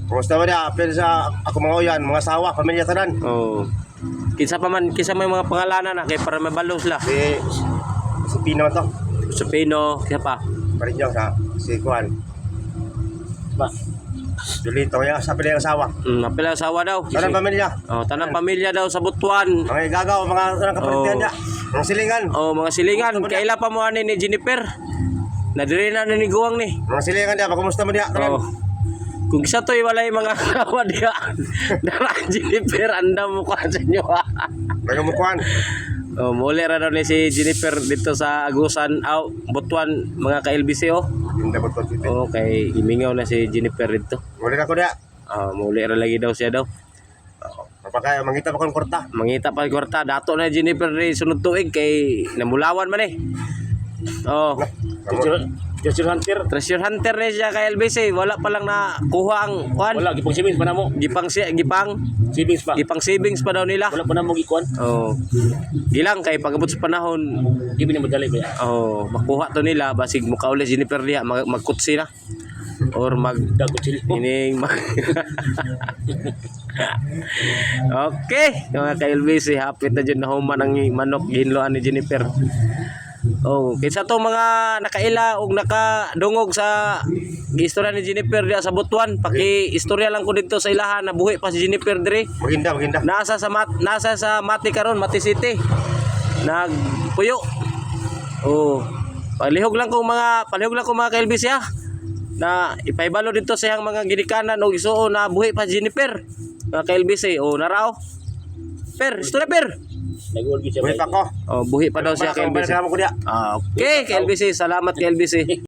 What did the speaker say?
Kumusta ba niya? Pero sa ako mga uyan, mga asawa, pamilya tanan. Oh. Kinsa may mga pangalanan na kay para mabalo sila. Si Pino to. Sa Pino, kinsa pa? Parin niyo sa si Kuan. Ba. Dulito ya, sa pila asawa. Napila asawa daw. Tanang pamilya. Oh, tanang pamilya daw sa Butuan. Mga igagaw, mga kapalitan niya. Mga silingan. Oh, mga silingan. Kaila pa mo ani ni Jennifer. Nadiri na ni Guwang ni. Mga silingan niya, kumusta mo niya? Oh. Kung isa to'y walay mga asawa diya. Dara Jennifer, anda mo ka sa inyo. Bago mo Kuan. Oh, muli ra daw ni si Jennifer dito sa Agusan, Butuan, mga ka-LBC oh. Hindi ba ito? Oh, kay imingaw na si Jennifer dito. Muli ka ko niya. Muli ra lagi daw siya daw. Kapag mangita pa kong korta. Mangita pa kwarta, dato na Jennifer ni sunod tuig kay namulawan man eh. Oh, Treasure hunter. treasure hunter ni siya kay LBC, wala pa lang na kuha ang kuan. Wala gipang savings pa namo. Gipang Savings pa. savings pa daw nila. Wala pa namo gikuan. Oh. Gilang kay pagabot sa panahon, Di ba madali ba? oh, makuha to nila basig muka uli Jennifer diha magkutsi na. Or Dagot sila. ining Okay, mga ka-LBC, hapit na dyan na human ang manok ginloan ni Jennifer. Oh, kinsa to mga nakaila og nakadungog sa istorya ni Jennifer diya sa Butuan, paki-istorya lang ko dito sa ilahan na buhi pa si Jennifer dire. Maginda. Nasa sa Mati karon, Mati City. Nagpuyo. Oh, palihog lang ko mga ka-LBC ha. Na ipaibalo dito sa iyang mga ginikanan o isuo na buhi pa Jennifer. Mga ka-LBC, oh narao. Istorya per. Nag-uol gid siya. Buhay pa ko. Oh, buhi pa daw siya kay LBC. Balik ko niya. Okay, kay LBC, salamat kay LBC.